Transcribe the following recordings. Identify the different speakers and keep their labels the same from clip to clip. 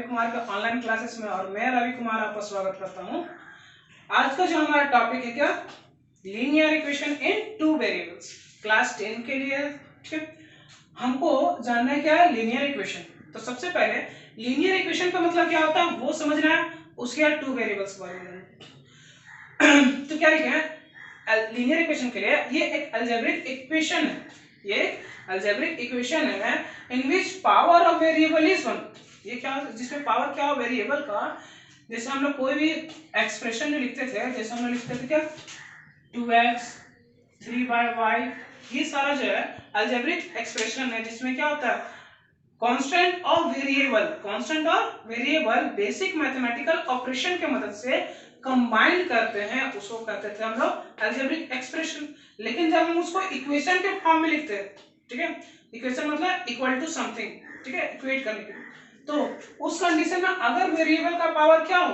Speaker 1: रवि कुमार के online classes में, और मैं रवि कुमार आपका स्वागत करता हूं। आज का जो हमारा टॉपिक है क्या, linear equation in two variables, class 10 के लिए। ठीक, हमको जानना है क्या है लीनियर इक्वेशन। तो सबसे पहले लीनियर इक्वेशन का मतलब क्या होता है वो समझना है, उसके बाद टू वेरिएबल्स के बारे में। तो क्या लिखे हैं लीनियर इक्वेशन के लिए, ये एक अलजेब्रिक इक्वेशन है, ये अलजेब्रिक इक्वेशन है in which power of variable is 1। ये क्या, जिसमें पावर क्या हो वेरिएबल का। जैसे हम लोग कोई भी एक्सप्रेशन जो लिखते थे, जैसे हम लोग लिखते थे क्या 2x 3y, ये सारा जो है अलजेब्रिक एक्सप्रेशन है, जिसमें क्या होता है कांस्टेंट और वेरिएबल बेसिक मैथमेटिकल ऑपरेशन के मदद से कंबाइन करते हैं, उसको कहते थे हम लोग अलजेब्रिक एक्सप्रेशन। लेकिन जब हम उसको इक्वेशन के फॉर्म में लिखते हैं, ठीक है, इक्वेशन मतलब इक्वल टू समथिंग, ठीक है, इक्वेट करने के लिए, तो उस कंडीशन में अगर वेरिएबल का पावर क्या हो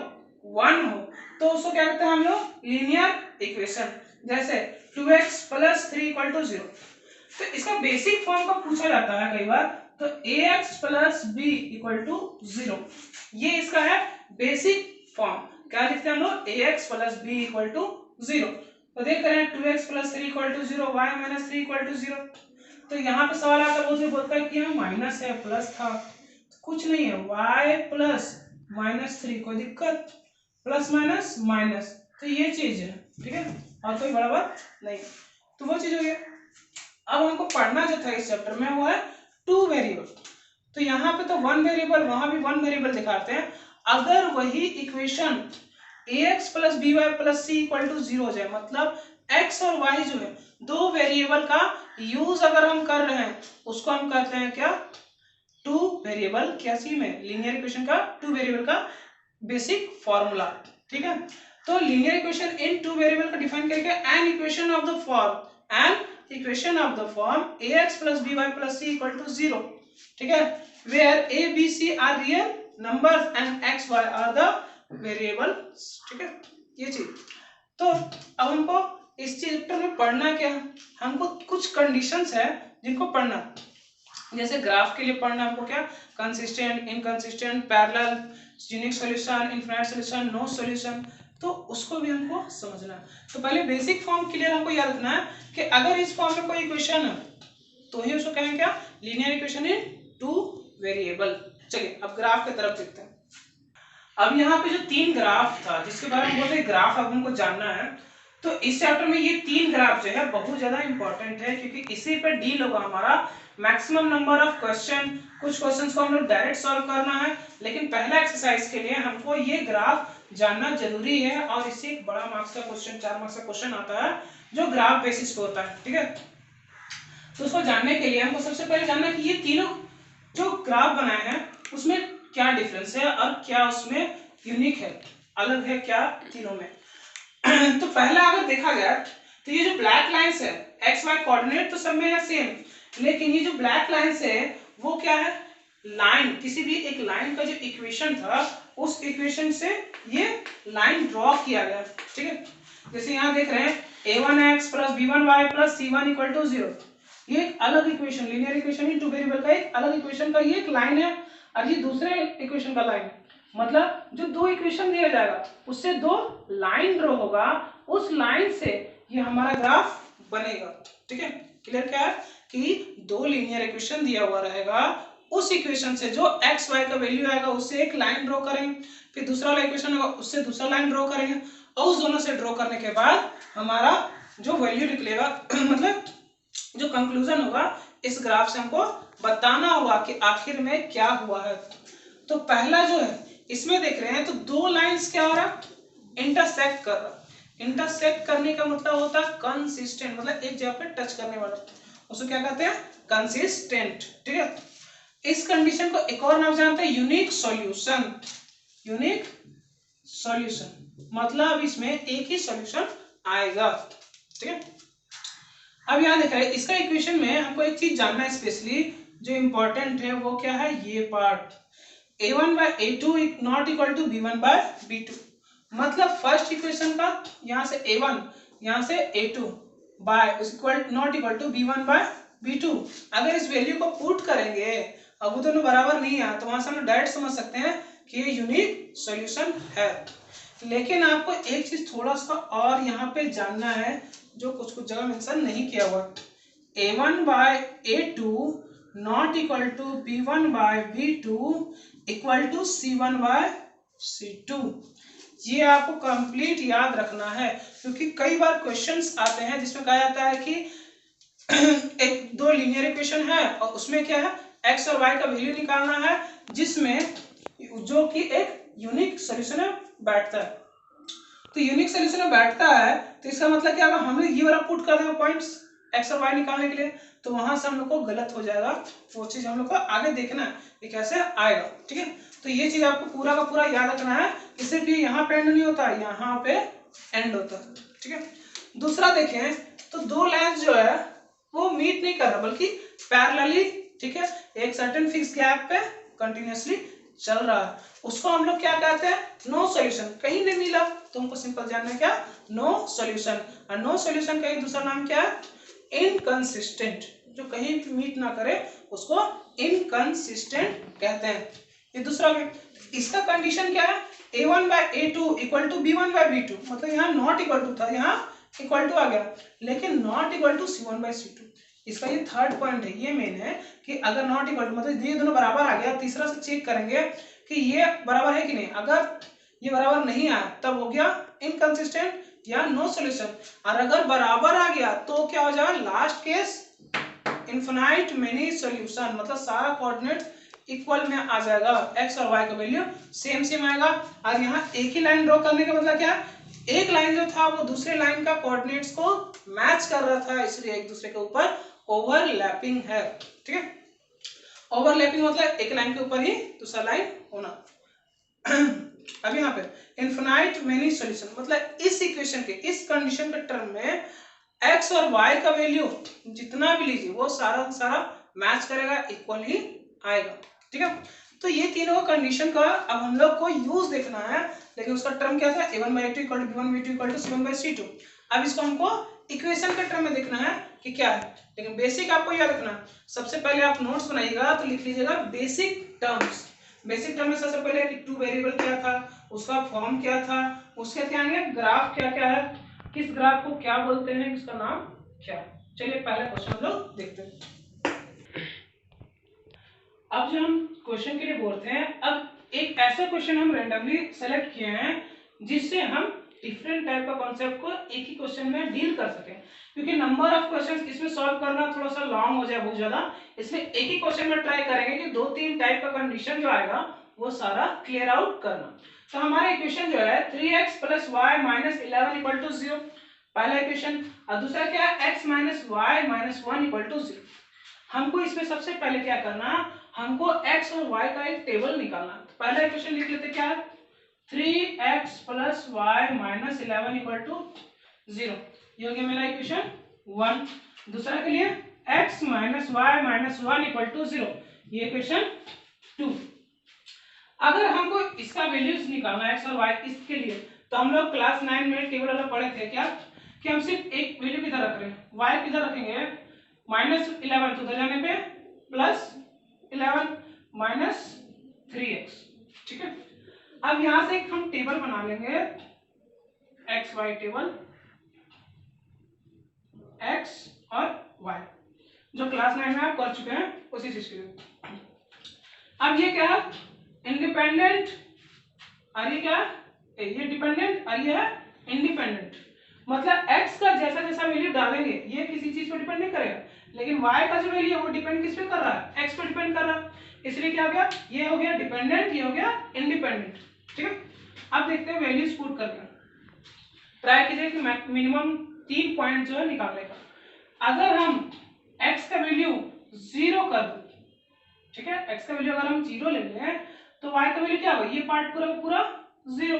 Speaker 1: 1 हो, तो उसको क्या कहते हैं हम लोग लीनियर इक्वेशन। जैसे 2x + 3 = 0, तो इसका बेसिक फॉर्म का पूछा जाता है कई बार, तो ax + b = 0, ये इसका है बेसिक फॉर्म। क्या लिखते हैं हम लोग ax + b = 0। तो देख रहे हैं 2x + 3 = 0, y - 3 = 0। तो यहाँ पे सवाल आता है, बोलता है कि माइनस है प्लस था, तो कुछ नहीं है, y + -3 कोई दिक्कत, प्लस माइनस माइनस, तो ये चीज है, ठीक है, और कोई बड़ा बात नहीं, तो वो चीज हो गया। अब हमको पढ़ना जो था इस चैप्टर में वो है टू वेरिएबल। तो यहाँ पे तो वन वेरिएबल, वहां भी वन वेरिएबल दिखाते हैं। अगर वही इक्वेशन ax + by + c = 0 हो जाए, मतलब x और y जो है दो वेरिएबल का यूज अगर हम कर रहे हैं, उसको हम कहते हैं क्या टू वेरिएबल। क्या सी में लीनियर इक्वेशन का टू वेरिएबल का बेसिक फॉर्मूला, ठीक है। तो linear equation in two variable का डिफाइन करके an equation of the form ax + by + c = 0, ठीक है, where a b c are real numbers and x y are the variables, ठीक है, ये चीज। तो अब हमको इस चैप्टर में पढ़ना क्या, हमको कुछ कंडीशंस है जिनको पढ़ना। जैसे ग्राफ के लिए पढ़ना हमको क्या, consistent, inconsistent, parallel, unique solution, infinite solution, no solution, तो उसको भी हमको समझना है। तो पहले बेसिक फॉर्म क्लियर हमको याद रखना है कि अगर इस फॉर्म में कोई इक्वेशन है तो ही उसको कहेंगे क्या linear equation in two variable. चलिए अब ग्राफ की तरफ देखते हैं। अब यहाँ पे जो तीन ग्राफ था जिसके बारे में बोलते हैं ग्राफ, अब हमको जानना है। तो इस चैप्टर में ये तीन ग्राफ जो है बहुत ज्यादा इंपॉर्टेंट है, क्योंकि इसी पे डील होगा हमारा मैक्सिमम नंबर ऑफ क्वेश्चन। कुछ क्वेश्चंस को हम लोग डायरेक्ट सॉल्व करना है, लेकिन पहला एक्सरसाइज के लिए हमको ये ग्राफ जानना जरूरी है, और इससे एक बड़ा मार्क्स का क्वेश्चन, 4 मार्क्स का क्वेश्चन आता है जो ग्राफ बेसिस पे होता है, ठीक है। तो उसको जानने के लिए हमको सबसे पहले जानना है कि ये तीनों जो ग्राफ बनाए हैं उसमें क्या डिफरेंस है और क्या उसमें यूनिक है, अलग है क्या तीनों में। तो पहला अगर देखा जाए तो ये जो ब्लैक लाइंस है एक्स वाई कोऑर्डिनेट तो सब में है सेम, लेकिन ये जो ब्लैक लाइंस है वो क्या है लाइन, किसी भी एक लाइन का जो इक्वेशन था उस इक्वेशन से ये लाइन ड्रॉ किया गया, ठीक है। जैसे यहाँ देख रहे हैं a1x + b1y + c1 = 0, ये एक अलग equation, linear equation in two variable का एक अलग इक्वेशन का ये एक लाइन है, और ये दूसरे इक्वेशन का लाइन है। मतलब जो दो इक्वेशन दिया जाएगा उससे दो लाइन ड्रॉ होगा, उस लाइन से ये हमारा ग्राफ बनेगा, ठीक है। क्लियर क्या है कि दो लीनियर इक्वेशन दिया हुआ रहेगा, उस इक्वेशन से जो एक्स वाई का वैल्यू आएगा उससे एक लाइन ड्रॉ करेंगे, फिर दूसरा वाला इक्वेशन होगा उससे दूसरा लाइन ड्रॉ करेंगे, और उस दोनों से ड्रॉ करने के बाद हमारा जो वैल्यू निकलेगा मतलब जो कंक्लूजन होगा इस ग्राफ से हमको बताना होगा कि आखिर में क्या हुआ है। तो पहला जो है इसमें देख रहे हैं तो दो लाइंस क्या हो रहा इंटरसेक्ट कर रहा, इंटरसेक्ट करने का मतलब होता है कंसिस्टेंट, मतलब एक जगह पे टच करने वाला, उसको क्या कहते हैं कंसिस्टेंट, ठीक है। इस कंडीशन को एक और नाम जानते हैं यूनिक सॉल्यूशन, यूनिक सॉल्यूशन मतलब इसमें एक ही सॉल्यूशन आएगा, ठीक है। अब यहाँ देख रहे हैं इसका इक्वेशन में हमको एक चीज जानना है स्पेशली जो इंपॉर्टेंट है, वो क्या है ये पार्ट a1/a2 ≠ b1/b2, मतलब फर्स्ट इक्वेशन का यहाँ से a1 यहाँ से a2 ≠ b1/b2। अगर इस वैल्यू को पुट करेंगे, अब वो दोनों बराबर नहीं है तो वहां से हम डायरेक्ट समझ सकते हैं कि ये यूनिक सॉल्यूशन है। लेकिन आपको एक चीज थोड़ा सा और यहाँ पे जानना है जो कुछ कुछ जगह मेंशन नहीं किया हुआ। A1 by A2 not equal to B1 by B2 equal to C1 by C2। ये आपको कंप्लीट याद रखना है, क्योंकि कई बार क्वेश्चंस आते हैं जिसमें कहा जाता है कि एक दो लीनियर इक्वेशन है और उसमें क्या है एक्स और वाई का वैल्यू निकालना है, जिसमें जो कि एक यूनिक सॉल्यूशन में बैठता है। तो यूनिक सॉल्यूशन में बैठता है तो इसका मतलब क्या होगा, हम लोग ये वाला पुट कर देंगे पॉइंट्स एक्स और वाई निकालने के लिए, तो वहां से हम लोग को गलत हो जाएगा। वो चीज हम लोग को आगे देखना है कि कैसे आएगा। ठीक है, तो ये चीज आपको पूरा का पूरा याद रखना है कि सिर्फ ये यहाँ पे एंड नहीं होता, यहाँ पे एंड होता है। ठीक है, दूसरा देखें तो दो लाइंस जो है वो मीट नहीं कर रहा बल्कि पैरेलली, ठीक है, एक सर्टेन फिक्स गैप पे कंटिन्यूअसली चल रहा है, उसको हम लोग क्या कहते हैं, नो सॉल्यूशन। कहीं नहीं मिला तो हमको सिंपल जानना है क्या, नो सॉल्यूशन। और नो सॉल्यूशन का एक दूसरा नाम क्या है, इनकंसिस्टेंट। जो कहीं भी मीट ना करे उसको इनकंसिस्टेंट कहते हैं। ये दूसरा है, इसका कंडीशन क्या है, A1 by A2 equal to B1 by B2, मतलब यहाँ नॉट इक्वल टू था, यहाँ इक्वल टू आ गया, लेकिन not equal to C1 by C2। इसका ये थर्ड पॉइंट है, ये मेन है कि अगर नॉट इक्वल टू मतलब ये दोनों बराबर आ गया, तीसरा से चेक करेंगे कि ये बराबर है कि नहीं। अगर ये बराबर नहीं आया तब हो गया इनकंसिस्टेंट या नो सॉल्यूशन, और अगर बराबर आ गया तो क्या हो जाएगा, last case infinite many solution, मतलब सारा कोऑर्डिनेट इक्वल में आ जाएगा, एक्स और वाई का वैल्यू सेम सेम आएगा। और यहाँ एक ही लाइन ड्रॉ करने का मतलब क्या, एक लाइन जो था वो दूसरे लाइन का कोऑर्डिनेट्स को मैच कर रहा था, इसलिए एक दूसरे के ऊपर ओवरलैपिंग है। ठीक है, ओवरलैपिंग मतलब एक लाइन के ऊपर ही दूसरा लाइन होना। अब यहाँ पे इनफिनाइट मेनी सॉल्यूशन मतलब इस इक्वेशन के इस कंडीशन के टर्म में एक्स और वाई का वैल्यू जितना भी लीजिए वो सारा सारा मैच करेगा, इक्वल ही आएगा। ठीक है, तो ये तीनों कंडीशन का अब हम लोग को यूज देखना है, लेकिन उसका टर्म क्या था, A1 by A2 equal to B1 by B2 equal to C1 by C2। अब इसको हमको इक्वेशन के टर्म में देखना है कि क्या है, लेकिन बेसिक आपको याद रखना है। सबसे पहले आप नोट्स बनाइएगा तो लिख लीजिएगा बेसिक टर्म्स। बेसिक टर्म में सबसे पहले कि टू वेरिएबल क्या था, उसका फॉर्म क्या था, उसके क्या है ग्राफ क्या क्या है, किस ग्राफ को क्या बोलते हैं, किसका नाम क्या। चलिए पहला क्वेश्चन हम लोग देखते हैं। अब जो हम क्वेश्चन के लिए बोलते हैं, अब एक ऐसा क्वेश्चन हम रैंडमली सेलेक्ट किए हैं जिससे हम डिफरेंट टाइप का कॉन्सेप्ट को एक ही क्वेश्चन में डील कर सके, क्योंकि नंबर ऑफ क्वेश्चंस इसमें सॉल्व करना थोड़ा सा लॉन्ग हो जाए बहुत ज्यादा, इसलिए एक ही क्वेश्चन में ट्राई करेंगे कि दो तीन टाइप का कंडीशन जो आएगा वो सारा क्लियर आउट करना। तो हमारा इक्वेशन जो है 3x + y - 11 = 0, पहला इक्वेशन। और दूसरा क्या है, x - y - 1 = 0। हमको इसमें सबसे पहले क्या करना, हमको x और y का एक टेबल निकालना। तो पहला इक्वेशन लिख लेते क्या है, 3x + y - 11 = 0, ये हो गया मेरा इक्वेशन 1। दूसरा के लिए x - y - 1 = 0, ये इक्वेशन 2। अगर हमको इसका वैल्यूज निकालना है x और y इसके लिए, तो हम लोग क्लास 9 में टेबल वाला पढ़े थे क्या कि हम सिर्फ एक वैल्यू किधर रख रहे हैं, y किधर रखेंगे, -11 तो उधर जाने पे +11 - 3x। ठीक है, अब यहां से हम टेबल बना लेंगे, x y टेबल, x और y, जो क्लास 9 में आप कर चुके हैं उसी चीज के लिए। अब ये क्या है, इंडिपेंडेंट, और ये क्या है, ये डिपेंडेंट और ये है इंडिपेंडेंट। मतलब x का जैसा जैसा वैल्यू डालेंगे ये किसी चीज पर डिपेंड नहीं करेगा, लेकिन y का जो वैल्यू है वो डिपेंड किस पे कर रहा है, x पे डिपेंड कर रहा है, इसलिए क्या हो गया, ये हो गया डिपेंडेंट, ये हो गया इंडिपेंडेंट। ठीक है, अब देखते हैं वैल्यूज पुट करके, ट्राई कीजिए कि मिनिमम 3 पॉइंट जो है निकालने का। अगर हम x का वैल्यू 0 कर दें, ठीक है, x का वैल्यू अगर हम 0 ले लें तो y का वैल्यू क्या होगा, ये पार्ट पूरा पूरा 0,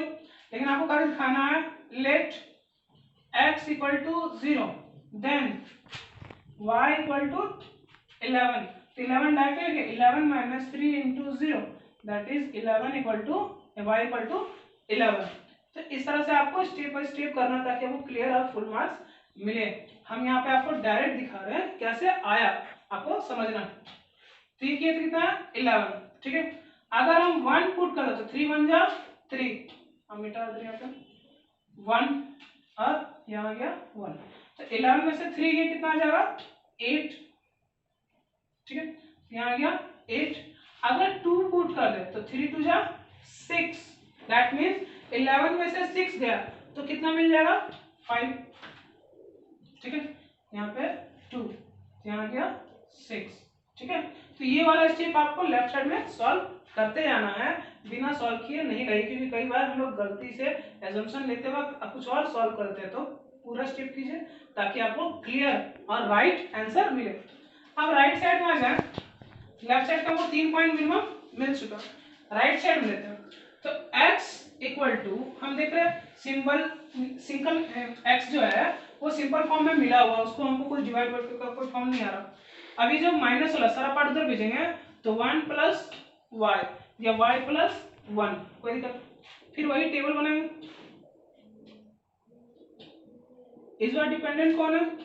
Speaker 1: लेकिन आपको क्या दिखाना है, लेट x = 0 देन y = 11, तो 11 डायरेक्ट है 11 - 3 × 0 दैट इज 11 = y = 11। तो इस तरह से आपको स्टेप बाय स्टेप करना ताकि आपको क्लियर और फुल मार्क्स मिले। हम यहाँ पे आपको डायरेक्ट दिखा रहे हैं कैसे आया, आपको समझना। तो ये कितना 11। ठीक है, अगर हम 1 पुट करें तो 3 बन जा 3, हम मिटा दे यहाँ पे 1 और यहाँ आ गया 1, तो 11 में से 3 ये कितना आ जाएगा 8, ठीक है, यहाँ आ गया 8। अगर 2 पुट कर दे तो 3 2 जा 6, दैट मीन्स 11 में से 6 गया तो कितना मिल जाएगा 5, ठीक है, यहाँ पे 2, यहाँ आ गया 6, ठीक है। तो ये वाला स्टेप आपको लेफ्ट साइड में सॉल्व करते जाना है, बिना सॉल्व किए नहीं रही, क्योंकि कई बार हम लोग गलती से एजम्पशन लेते वक्त कुछ और सॉल्व करते हैं। तो पूरा स्टेप कीजिए ताकि आपको क्लियर और राइट आंसर मिले। अब राइट साइड में आ जाए, लेफ्ट साइड का हमको 3 पॉइंट मिनिमम मिल चुका, राइट साइड में लेते हैं। तो x इक्वल टू हम देख रहे हैं सिंपल x जो है वो सिंपल फॉर्म में मिला हुआ, उसको हमको कुछ डिवाइड का कोई फॉर्म नहीं आ रहा। अभी जब माइनस वाला सारा पार्ट उधर भेजेंगे तो 1 प्लस y या y प्लस 1, कोई दिक्कत, फिर वही टेबल बनाएंगे। इस बार डिपेंडेंट कौन है,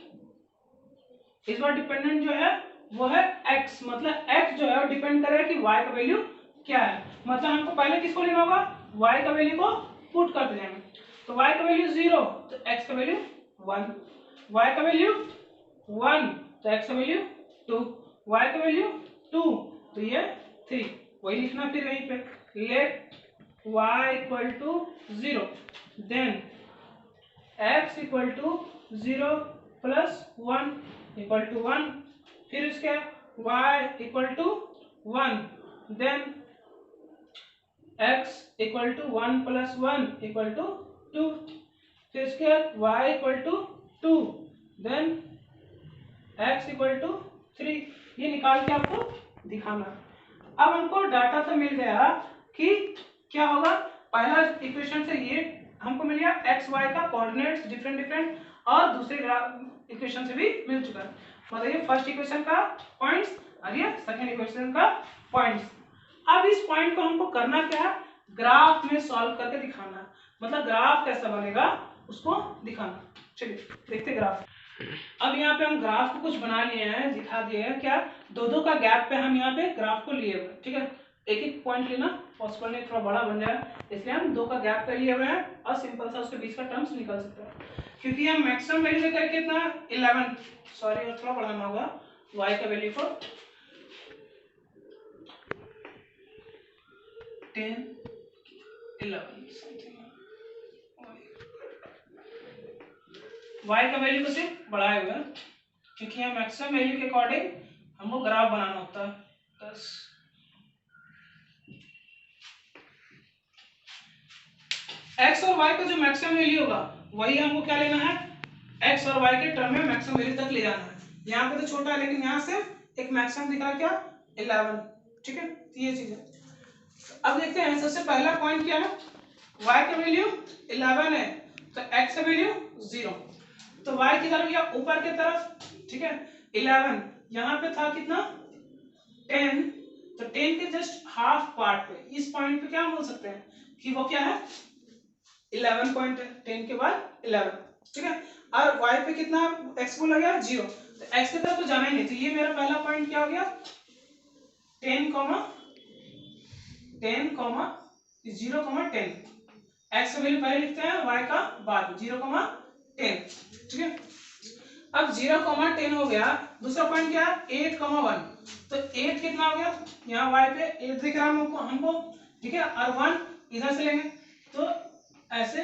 Speaker 1: इस बार डिपेंडेंट जो है वो है x, मतलब x जो है वो डिपेंड करेगा कि y का वैल्यू क्या है। मतलब हमको पहले किसको लेना होगा, y का वैल्यू को पुट करते जाएंगे। तो y का वैल्यू 0 तो x का वैल्यू 1, y का वैल्यू 1 तो x का वैल्यू 2, y का वैल्यू 2 तो ये 3, वही लिखना फिर यहीं पे, let y equal to 0 then x equal to 0 plus 1 equal to 1, फिर इसके y equal to 1 then x equal to 1 plus 1 equal to 2, फिर इसके y equal to 2 then x equal to 3, ये निकाल के आपको दिखाना। अब हमको डाटा तो मिल गया कि क्या होगा, पहला इक्वेशन से ये हमको मिल गया एक्स वाई का कोऑर्डिनेट्स डिफरेंट और दूसरे इक्वेशन से भी मिल चुका है, मतलब ये फर्स्ट इक्वेशन का पॉइंट्स और ये सेकंड इक्वेशन का पॉइंट्स। अब इस पॉइंट को हमको करना क्या है, ग्राफ में सॉल्व करके दिखाना, मतलब ग्राफ कैसा बनेगा उसको दिखाना। चलिए देखते ग्राफ। अब यहाँ पे हम ग्राफ को कुछ बना लिए हैं, दिखा दिए हैं, क्या दो दो का गैप पे हम यहाँ पे ग्राफ को लिए हुए, ठीक है, एक एक पॉइंट लेना पॉसिबल नहीं, थोड़ा बड़ा बन जाए, इसलिए हम 2 का गैप पे लिए हुए हैं और सिंपल सा उसके बीच का टर्म्स निकल सकता है। क्योंकि हम मैक्सिमम वैल्यू लेकर के इतना 11, सॉरी और थोड़ा बढ़ाना होगा y का वैल्यू को 10 11 समथिंग, y का वैल्यू को सिर्फ बढ़ाए हुए, क्योंकि यहाँ मैक्सिमम वैल्यू के अकॉर्डिंग हमको ग्राफ बनाना होता है। 10 x और y का जो मैक्सिमम वैल्यू होगा वही हमको क्या लेना है, x और y के टर्म में मैक्सिमम वैल्यू तक ले जाना है। यहाँ पे तो छोटा है लेकिन यहाँ से एक मैक्सिमम दिख रहा है क्या 11, ठीक है, ये चीज है। अब देखते हैं सबसे पहला पॉइंट क्या है, y का वैल्यू 11 है तो x का वैल्यू 0, तो y की तरफ या ऊपर की तरफ, ठीक है, 11 यहाँ पे था कितना 10, तो 10 के जस्ट हाफ पार्ट पे इस पॉइंट पे क्या बोल सकते हैं कि वो क्या है 11 पॉइंट है, 10 के बाद 11, ठीक है, और y पे कितना x बोला गया 0, तो x की तरफ तो जाना ही नहीं, तो ये मेरा पहला पॉइंट क्या हो गया 10, 0, 10, x का वैल्यू पहले लिखते हैं y का बाद 0, 10, ठीक है। अब 0, 10 हो गया, दूसरा पॉइंट क्या है 8, 1, तो 8 कितना हो गया, यहाँ y पे 8 दिख रहा है हमको, ठीक है, और 1 इधर से लेंगे तो ऐसे,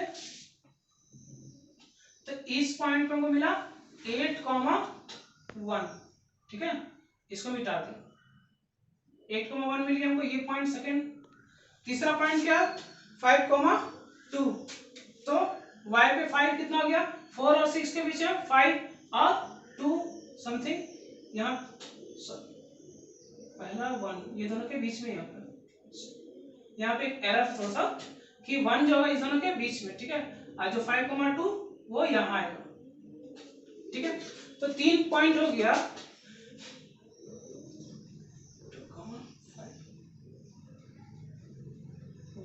Speaker 1: तो इस पॉइंट पे हमको मिला 8, 1, ठीक है, इसको मिटा दें, 8, 1 मिल गया हमको ये पॉइंट सेकंड। तीसरा पॉइंट क्या 5, 2, तो y पे 5 कितना हो गया 4 और 6 के बीच में 5 और 2 समथिंग, यहाँ पहला 1 ये दोनों के बीच में, यहाँ पे एक एरर थोड़ा सा कि 1 जो है इस दोनों के बीच में, ठीक है, और जो 5, 2 वो यहाँ आएगा, ठीक है, तो 3 पॉइंट हो गया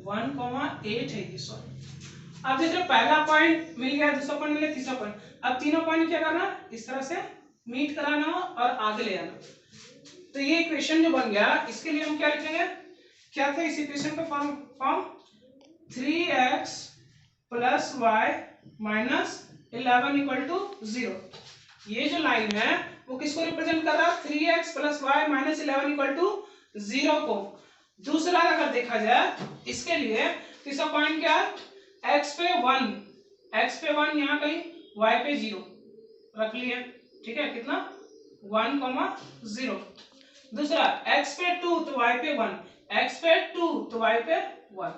Speaker 1: 1, 8 है ये, सॉरी। अब देख रहे पहला पॉइंट मिल गया, दूसरा पॉइंट मिल गया, तीसरा पॉइंट, अब तीनों पॉइंट क्या करना इस तरह से मीट कराना और आगे ले आना। तो ये इक्वेशन जो बन गया इसके लिए हम क्या लिखेंगे क्या था इस इक्वेशन का form 3x plus y minus 11 equal to 0। ये जो लाइन है वो किसको रिप्रेजेंट कर रहा है? 3x plus y minus 11 equal to 0 को। दूसरा अगर देखा जाए इसके लिए तो इसका पॉइंट क्या है? x पे 1 यहाँ कहीं, y पे 0 रख लिए, ठीक है, कितना 1,0। दूसरा x पे 2 तो y पे 1, x पे 2 तो y पे 1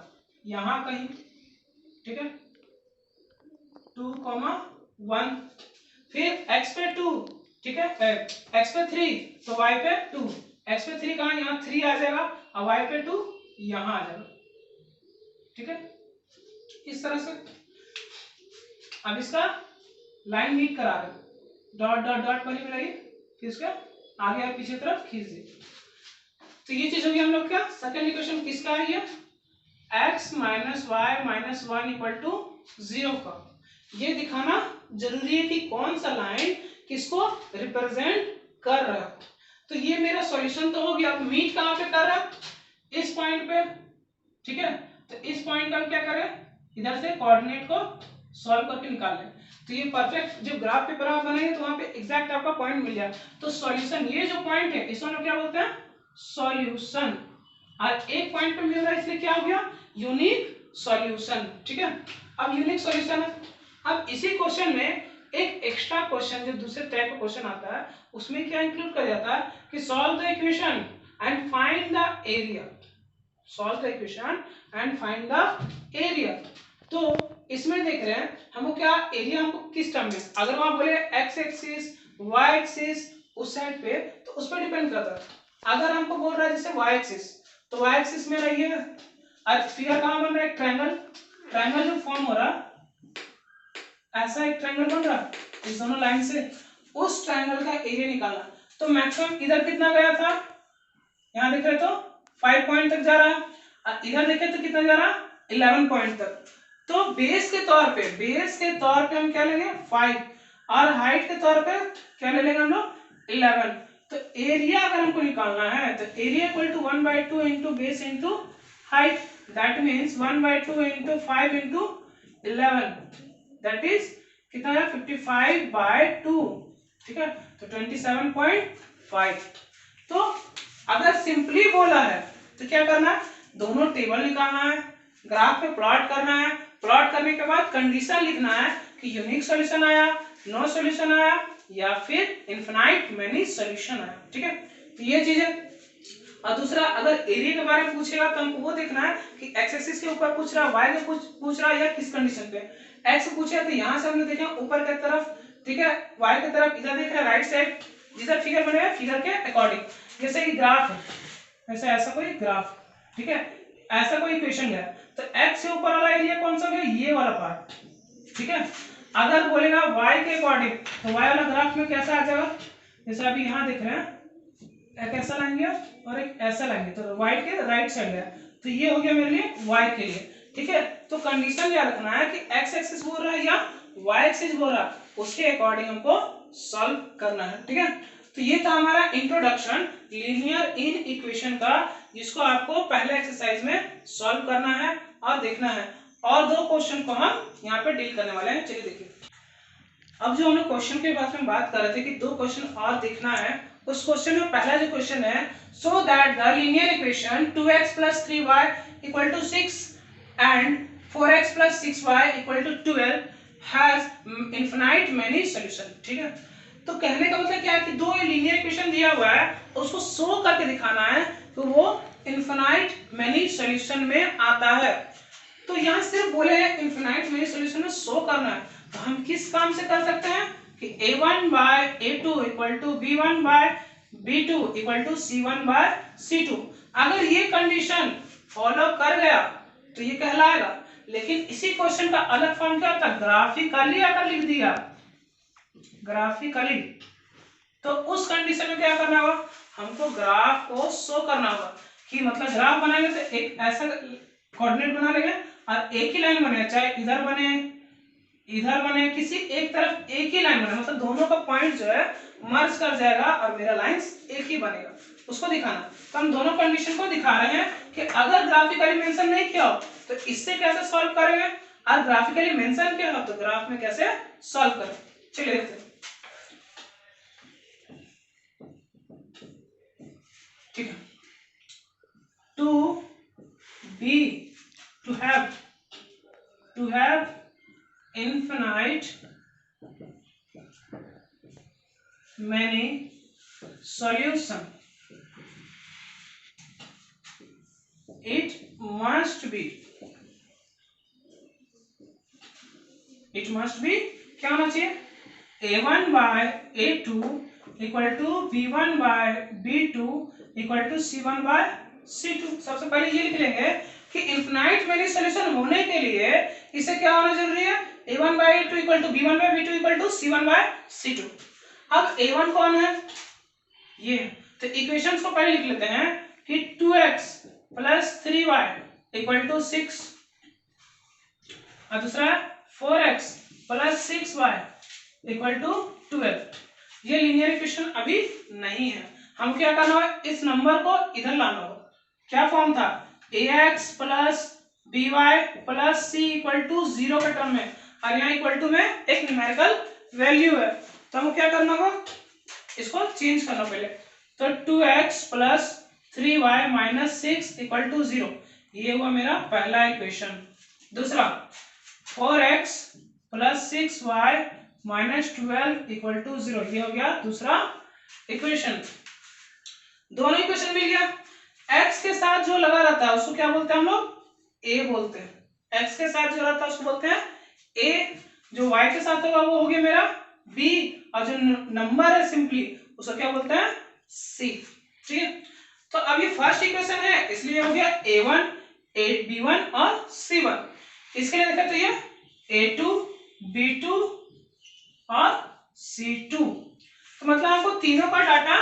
Speaker 1: यहाँ कहीं, ठीक है, 2,1। फिर x पे 2, ठीक है, x पे 3 तो y पे 2, x पे 3 कहाँ, यहाँ 3 आ जाएगा और y पे 2 यहाँ आ जाएगा, ठीक है, इस तरह से। अब इसका लाइन मीट करा रहे, डॉट डॉट डॉट बनी बनाइए, फिर इसका आगे और पीछे तरफ खींच दीजिए। तो ये चीज होगी हम लोग क्या, सेकंड इक्वेशन किसका है ये? x minus y minus 1 equal to 0 का। ये दिखाना जरूरी है कि कौन सा लाइन किसको रिप्रेजेंट कर रहा है। तो ये मेरा सॉल्यूशन तो हो गया। अब मीट कहाँ पे कर रहा है? इस पॉइंट पे, ठीक है। तो इस पॉइंट का हम क्या करें, इधर से कोऑर्डिनेट को सॉल्व करके निकाल लें। तो ये परफेक्ट जो ग्राफ पेपर आप बनाएंगे तो वहां पे एग्जैक्ट आपका पॉइंट मिल जाए। तो सॉल्यूशन, ये जो पॉइंट है इसको हम क्या बोलते हैं? सॉल्यूशन। और एक पॉइंट पे मिल रहा है इसलिए क्या हो गया? यूनिक सॉल्यूशन, ठीक है। अब यूनिक सॉल्यूशन है। अब इसी क्वेश्चन में एक एक्स्ट्रा क्वेश्चन जो दूसरे टाइप का क्वेश्चन आता है उसमें क्या इंक्लूड कर जाता है कि solve the equation and find the area. Solve the equation and find the area. तो इसमें देख रहे हैं हमको क्या एरिया, हमको किस टर्म में, अगर वहां बोले एक्स एक्सिस वाई एक्सिस उस साइड पे तो उस पर डिपेंड करता है। अगर हमको बोल रहा है जैसे वाई एक्सिस, तो वाई एक्सिस में रही है और फिगर कहां बन रहा है? ट्रायंगल। ट्रायंगल जो फॉर्म हो रहा ऐसा एक ट्रायंगल बन रहा इस दोनों लाइन से, उस ट्रायंगल का एरिया निकालना। तो मैक्सिमम इधर कितना गया था, यहाँ देख रहे तो 5 पॉइंट तक जा रहा है, और इधर देखे तो कितना जा रहा है? 11 पॉइंट तक। तो बेस के तौर पे हम क्या लेंगे? 5, और हाइट के तौर पे क्या ले लेंगे हम लोग? 11। तो एरिया अगर हमको निकालना है तो area equal to 1/2 into base into height, that means 1/2 into 5 into 11, that is कितना है? 55/2, ठीक है। तो 27.5। तो अगर सिंपली बोला है तो क्या करना है? दोनों टेबल निकालना है, ग्राफ पे प्लॉट करना है, प्लॉट करने के बाद कंडीशन लिखना है कि यूनिक सॉल्यूशन आया, नो सॉल्यूशन आया, या फिर इनफिनाइट मेनी सॉल्यूशन आया, ठीक है। तो ये चीज है। और दूसरा, अगर एरिया के बारे में पूछेगा तो हमको वो देखना है कि एक्स एक्सिस के ऊपर पूछ रहा है, वाई के पूछ रहा है, या किस कंडीशन पे। एक्स पूछे तो यहाँ से हमने देखा ऊपर की तरफ, ठीक है, वाई की तरफ इधर देख रहा है राइट साइड, जिधर फिगर बनेगा फिगर के अकॉर्डिंग। जैसे कि ग्राफ है, जैसे ऐसा कोई ग्राफ, ठीक है, ऐसा कोई इक्वेशन है, तो एक्स से ऊपर वाला एरिया कौन सा हो गया? ये वाला पार्ट, ठीक है। अगर बोलेगा वाई के अकॉर्डिंग तो वाई वाला ग्राफ में कैसा आ जाएगा? जैसे अभी यहाँ देख रहे हैं एक ऐसा लाएंगे और एक ऐसा लाएंगे, तो वाई के राइट साइड है, तो ये हो गया मेरे लिए वाई के लिए, ठीक है। तो कंडीशन क्या रखना है कि एक्स एक्सिस बोल रहा है या वाई एक्सिस बोल रहा है, उसके अकॉर्डिंग हमको सॉल्व करना है, ठीक है। तो ये था हमारा इंट्रोडक्शन लीनियर इन इक्वेशन का, जिसको आपको पहले एक्सरसाइज में सॉल्व करना है और देखना है। और 2 क्वेश्चन को हम यहाँ पे डील करने वाले हैं। चलिए देखिए, अब जो हम लोग क्वेश्चन के बारे में बात कर रहे थे कि 2 क्वेश्चन और देखना है, उस क्वेश्चन में पहला जो क्वेश्चन है, so that the linear equation 2x + 3y = 6 and 4x + 6y = 12 has infinite many solution, ठीक है। तो कहने का मतलब क्या है कि 2 लीनियर इक्वेशन दिया हुआ है, उसको शो करके दिखाना है तो वो इनफिनाइट मेनी सॉल्यूशन में आता है। तो यहाँ सिर्फ बोले हैं इनफिनाइट मेनी सॉल्यूशन में शो करना है, तो हम किस काम से कर सकते हैं कि a1/a2 = b1/b2 = c1/c2। अगर ये कंडीशन फॉलो कर गया तो ये कहलाएगा। लेकिन इसी क्वेश्चन का अलग फॉर्म क्या होता है? ग्राफिकली अगर लिख दिया, ग्राफिकली, तो उस कंडीशन में क्या करना होगा? हमको ग्राफ को शो करना होगा कि मतलब ग्राफ बनाएंगे तो एक ऐसा कोऑर्डिनेट बना लेंगे और एक ही लाइन बने, चाहे इधर बने, किसी एक तरफ एक ही लाइन बने, मतलब दोनों का पॉइंट जो है मर्ज कर जाएगा और मेरा लाइन एक ही बनेगा। उसको दिखाना। तो हम दोनों कंडीशन को दिखा रहे हैं कि अगर ग्राफिकली मेंशन नहीं किया हो तो इससे कैसे सॉल्व करेंगे, और ग्राफिकली मेंशन किया हो तो ग्राफ में कैसे सॉल्व करें। चलिए देखते हैं। ठीक है, to have infinite many solution, it must be क्या होना चाहिए, a1 by a2 equal to b1 by b2 equal to c1 by c2। सबसे पहले ये लिख लेंगे कि इनफिनाइट मेनी सॉल्यूशन होने के लिए इसे क्या होना जरूरी है, a1 by a2 equal to b1 by b2 equal to c1 by c2। अब a1 कौन है, ये, तो इक्वेशंस को पहले लिख लेते हैं कि 2x plus 3y equal to 6, और दूसरा 4x plus 6y equal to 12। ये लीनियर इक्वेशन अभी नहीं है, हम क्या करना है, इस नंबर को इधर लाना होगा। क्या फॉर्म था, ax plus by plus c equal to 0 के टर्म में, और यहाँ इक्वल टू में एक न्यूमेरिकल वैल्यू है, तो हम क्या करना होगा, इसको चेंज करना पहले। तो 2x plus 3y minus 6 equal to 0, ये हुआ मेरा पहला इक्वेशन। दूसरा 4x plus 6y minus 12 equal to 0, ये हो गया दूसरा इक्वेशन। दोनों इक्वेशन मिल गया। x के साथ जो लगा रहता है उसको क्या बोलते हैं हम लोग, a बोलते हैं। x के साथ जो रहता है उसको बोलते हैं a, जो y के साथ होगा वो हो गया मेरा b, और जो नंबर है सिंपली उसको क्या बोलते हैं c। ठीक है, तो अब ये फर्स्ट इक्वेशन है इसलिए हो गया a1 b1 और c1। इसके लिए देखा तो ये a2 b2 और c2, तो मतलब हमको तीनों का डाटा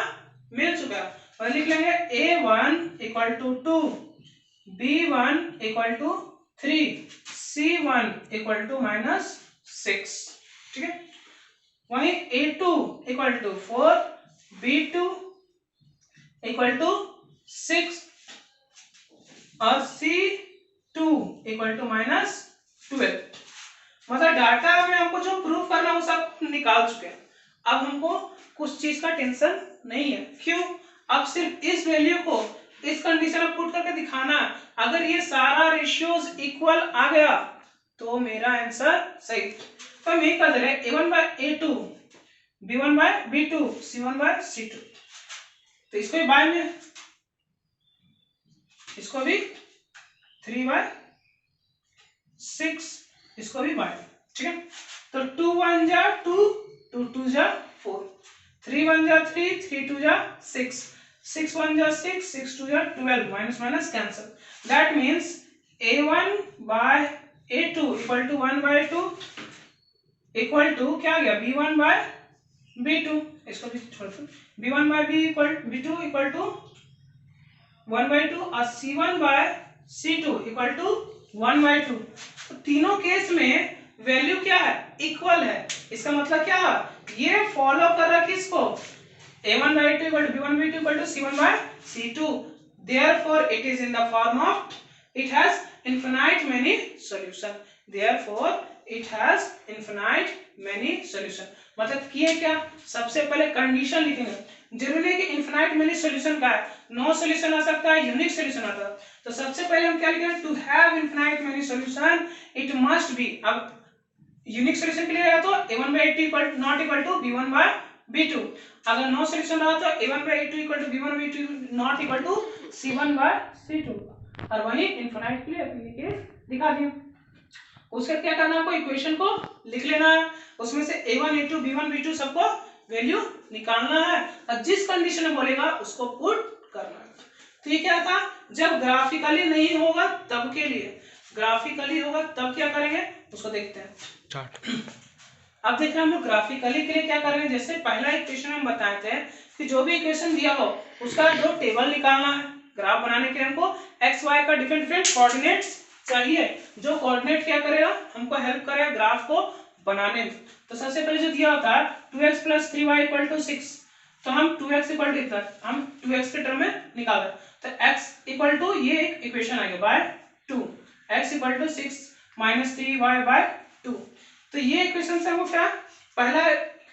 Speaker 1: मिल चुका है। और लिख लेंगे a1 equal to 2, b1 equal to 3, c1 equal to minus 6। ठीक है, वहीं a2 equal to 4, b2 equal to 6 और c2 इक्वल टू माइनस 12। मतलब डाटा में हमको जो प्रूफ करना वो सब निकाल चुके हैं। अब हमको कुछ चीज का टेंशन नहीं है, क्यों, अब सिर्फ इस वैल्यू को इस कंडीशन में पुट करके दिखाना। अगर ये सारा रेशियोज इक्वल आ गया तो मेरा आंसर सही। तो हम ये कर दे रहे हैं a1 by a2 b1 by b2 c1 by c2, तो इसको भी बाय में, इसको भी 3 by 6, इसको भी बाय। ठीक है, तो 2 1 जा 2, 2 2 जा 4, 3 1 जा 3, 3 2 जा 6, 6 1 जा 6, 6 2 जा 12, minus minus cancel. That means a1 by a2 equal to 1 by 2 equal to क्या आ गया, b1 by b2, इसको भी छोड़ दो, b1 by b2 equal to 1 by 2 और c1 by c2 equal to 1 by 2। तो तीनों केस में वैल्यू क्या है, इक्वल है। इसका मतलब क्या है, ये फॉलो कर रहा है किसको, a1 by a2 equal to b1 by b2 equal to c1 by c2। therefore it is in the form of, it has infinite many solution, therefore it has infinite many solution। मतलब किए क्या, सबसे पहले condition लिखेंगे, जरूरी है कि infinite many solution का है, नो सॉल्यूशन आ सकता है, यूनिक सॉल्यूशन आता है। तो सबसे पहले हम क्या लिखेंगे, to have infinite many solution it must be. अब यूनिक सॉल्यूशन के लिए रहा तो a1 by a2 equal not equal to b1 by b2, अगर नो सॉल्यूशन रहा तो a1 by a2 equal to b1 by b2 not equal to c1 by c2, और वही इनफिनाइट के लिए अपने केस दिखा दिया। उसके क्या करना है, आपको इक्वेशन को लिख लेना है, उसमें से a1 a2 b1 b2 सबको वैल्यू निकालना है, और जिस कंडीशन में बोलेगा उसको पुट करना है। तो ये क्या था, जब ग्राफिकली नहीं होगा तब के लिए, ग्राफिकली होगा तब क्या करेंगे उसको देखते हैं। अब देख रहे हैं हम लोग ग्राफिकली के लिए क्या करेंगे। जैसे पहला इक्वेशन में हम बताए थे कि जो भी इक्वेशन दिया हो उसका जो टेबल निकालना है, ग्राफ बनाने के लिए हमको एक्स वाई का डिफरेंट डिफरेंट कोऑर्डिनेट्स चाहिए, जो कोऑर्डिनेट क्या करेगा, हमको हेल्प करेगा ग्राफ को बनाने में। तो सबसे पहले जो दिया होता है 2x + 3y = 6, तो हम 2x इक्वल टू इतना हम 2x के टर्म में निकाल रहे हैं, तो x इक्वल टू ये एक इक्वेशन आ गया by 2, x equal to 6 minus 3y by 2। तो ये इक्वेशन से हमको क्या पहला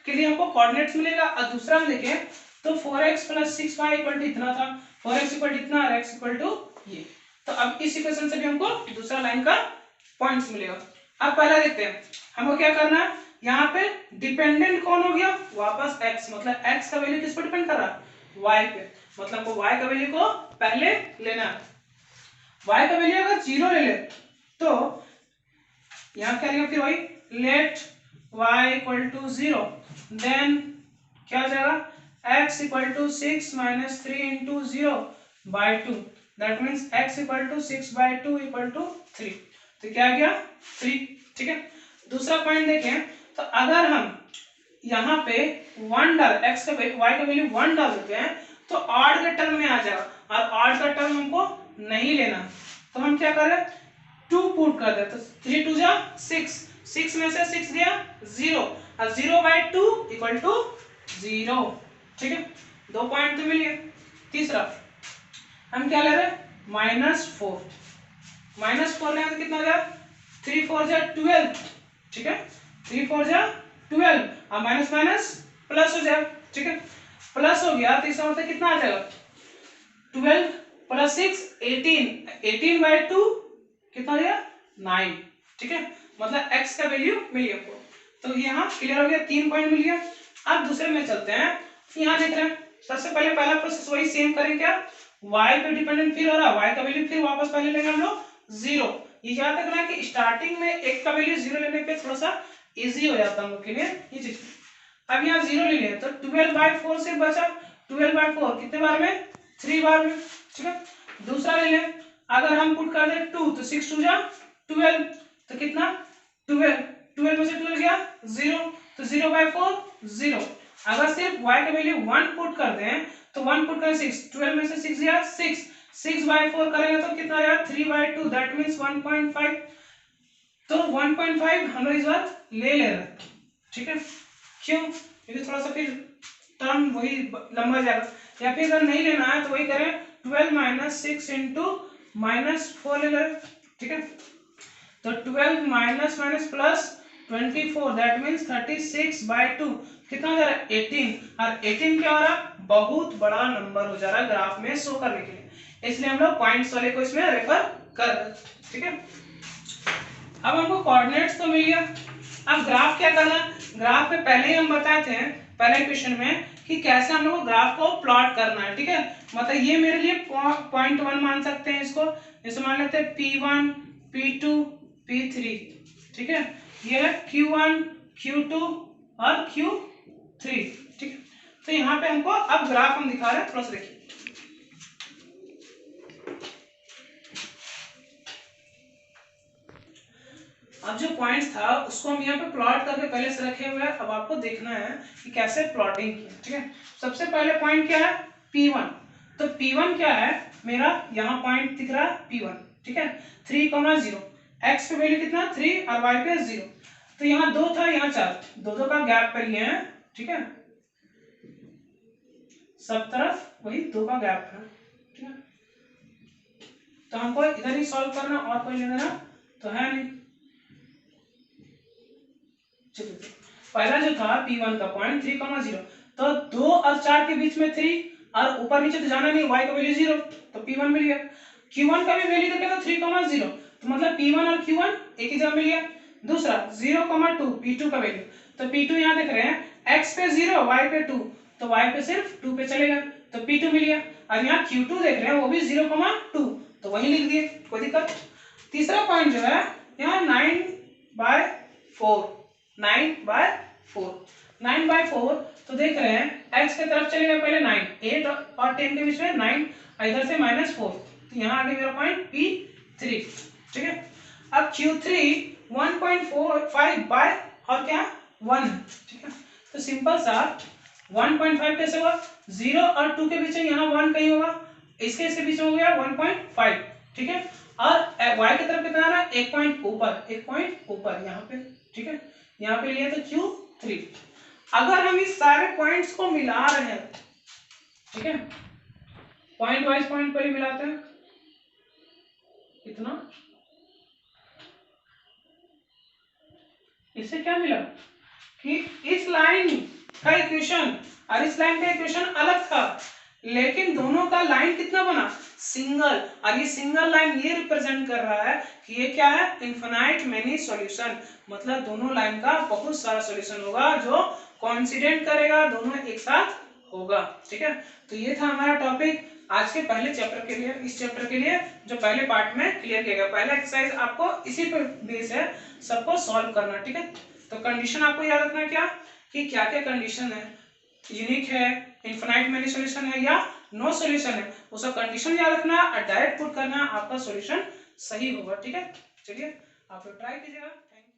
Speaker 1: के लिए हमको कोऑर्डिनेट्स मिलेगा और दूसरा हम देखें तो 4x plus 6y equal to इतना था, 4x इक्वल टू इतना और x इक्वल टू ये। तो अब इस इक्वेशन से भी हमको दूसरा लाइन का पॉइंट्स मिलेगा। अब पहला देखते हैं हमको क्या करना है, यहाँ पे डिपेंडेंट कौन हो गया वापस x, मतलब x का वैल्यू किस पर डिपेंड कर रहा है y पे, मतलब हमको y का वैल्यू को पहले लेना है। y का वैल्यू अगर 0 ले ले तो यहाँ क्या लिखा फिर वही let y equal to 0, then क्या हो जाएगा x equal to 6 minus 3 into 0 by 2, that means x equal to 6 by 2 equal to 3। तो क्या गया 3, ठीक है। दूसरा पॉइंट देखें तो अगर हम यहाँ पे 1 डाल x का y का वैल्यू 1 डाल देते हैं तो ऑड के टर्म में आ जाएगा, और ऑड का टर्म हमको नहीं लेना, तो हम क्या करें 2 पुट कर दे, तो 3 2 जा 6, 6 में से 6 गया 0 और 0 बाई 2 इक्वल टू 0, ठीक है। 2 पॉइंट तो मिल गए। तीसरा हम क्या ले रहे हैं -4, -4 लेंगे तो कितना हो जाएगा 3 4 जा 12, ठीक है, 3 4 जा 12 और माइनस माइनस प्लस हो जाएगा, ठीक है, प्लस हो गया तो इसका मतलब कितना आ जाएगा 12 प्लस 6 18, 18 बाई 2 कितना हो गया 9, ठीक है, मतलब x का वैल्यू मिल गया आपको। तो यहाँ क्लियर हो गया, 3 पॉइंट मिल गया। अब दूसरे में चलते हैं, यहाँ देख रहे हैं सबसे पहले पहला प्रोसेस वही सेम करें, क्या y पे डिपेंडेंट फिर हो रहा है, y का वैल्यू फिर वापस पहले लेंगे हम लोग 0। ये याद रखना कि स्टार्टिंग में एक का वैल्यू 0 लेने पे थोड़ा सा इजी हो जाता है हम लोग के लिए ये चीज। अब यहाँ 0 ले लिया तो 12 बाई 4 से बचा, 12 बाई 4 कितने बार में 3 बार में, ठीक है। दूसरा ले लें, अगर हम पुट कर दे 2 तो 6 2 जा 12, तो कितना 12, 12 में से 12 गया 0, तो 0 बाई 4 0। अगर सिर्फ y का वैल्यू 1 पुट कर दें तो 1 पुट करें 6, 12 में से 6 गया 6, 6 बाई 4 करेंगे तो कितना आया 3 बाई 2, दैट मीन्स 1.5। तो 1.5 हम लोग इस बार ले रहे हैं, ठीक है, क्यों, क्योंकि थोड़ा सा फिर टर्म वही लंबा जाएगा, या फिर अगर नहीं लेना है तो वही करें 12 माइनस 6 इंटू -4 ले लें, ठीक है। तो 12 minus minus plus 24, that means 36 by 2 कितना हो जा रहा है 18, और 18 क्या हो रहा है बहुत बड़ा नंबर हो जा रहा है ग्राफ में शो करने के लिए, इसलिए हम लोग पॉइंट्स वाले को इसमें रेफर कर रहे हैं, ठीक है। अब हमको कोऑर्डिनेट्स तो मिल गया, अब ग्राफ क्या करना है, ग्राफ में पहले ही हम बताए थे पहले क्वेश्चन में कि कैसे हम लोग ग्राफ को प्लॉट करना है, ठीक है। मतलब ये मेरे लिए पॉइंट 1 मान सकते हैं इसको, जैसे मान लेते हैं P1 P2 P3, ठीक है, ये है Q1 Q2 और Q3, ठीक है। तो यहाँ पे हमको अब ग्राफ हम दिखा रहे हैं, थोड़ा सा देखिए। अब जो पॉइंट्स था उसको हम यहाँ पे प्लॉट करके पहले से रखे हुए हैं, अब आपको देखना है कि कैसे प्लॉटिंग की, ठीक है। सबसे पहले पॉइंट क्या है P1, तो P1 क्या है मेरा यहाँ पॉइंट दिख रहा है P1, ठीक है, 3,0, x पे वैल्यू कितना 3 और y पे 0, तो यहाँ 2 था यहाँ 4, 2 का गैप पर लिए हैं, ठीक है, सब तरफ वही 2 का गैप है, ठीक है। तो हमको इधर ही सॉल्व करना और कोई लेना तो है नहीं। पहला जो था P1 का पॉइंट 3,0, तो 2 और 4 के बीच में 3 और ऊपर नीचे तो जाना नहीं, y का वैल्यू 0, तो P1 मिल गया। Q1 का भी वैल्यू देखें तो 3,0, तो मतलब P1 और Q1 एक ही जगह मिल गया। दूसरा 0,2 P2 का वैल्यू, तो P2 यहाँ देख रहे हैं x पे 0 y पे 2, तो y पे सिर्फ 2 पे चलेगा, तो P2 मिल गया। और यहाँ Q2 देख रहे हैं वो भी 0,2, तो वही लिख दिए, कोई दिक्कत। तीसरा पॉइंट जो है यहाँ 9/4, 9/4, तो देख रहे हैं x के तरफ चलेगा पहले 9, 8 और 10 के बीच में 9, इधर से -4, तो यहाँ आगे मेरा पॉइंट P3, ठीक है। अब Q3 1.45 बाय और क्या 1, ठीक है, तो सिंपल सा 1.5 कैसे हुआ, 0 और 2 के बीच में यहाँ 1 कहीं होगा, इसके बीच में हो गया 1.5, ठीक है। और y की तरफ कितना आना, 1 पॉइंट ऊपर, 1 पॉइंट ऊपर यहाँ पे, ठीक है, यहाँ पे लिया तो Q3। अगर हम इस सारे पॉइंट्स को मिला रहे हैं, ठीक है, पॉइंट वाइज पॉइंट पर ही मिलाते हैं, कितना, इससे क्या मिला कि इस लाइन का इक्वेशन और इस लाइन का इक्वेशन अलग था, लेकिन दोनों का लाइन कितना बना, सिंगल। और ये सिंगल लाइन ये रिप्रेजेंट कर रहा है कि ये क्या है, इनफिनाइट मेनी सॉल्यूशन, मतलब दोनों लाइन का बहुत सारा सॉल्यूशन होगा जो कोइंसिडेंट करेगा, दोनों एक साथ होगा, ठीक है। तो ये था हमारा टॉपिक आज के पहले चैप्टर के लिए, इस चैप्टर के लिए जो पहले पार्ट में क्लियर किया गया। पहला एक्सरसाइज आपको इसी पे बेस है सबको सॉल्व करना, ठीक है। तो कंडीशन आपको याद रखना है क्या, कि क्या क्या कंडीशन है, यूनिक है, इनफिनाइट मेनी सॉल्यूशन है या नो सॉल्यूशन है, वो सब कंडीशन याद रखना और डायरेक्ट पुट करना, आपका सॉल्यूशन सही होगा, ठीक है। चलिए आप लोग ट्राई कीजिएगा। Thank you.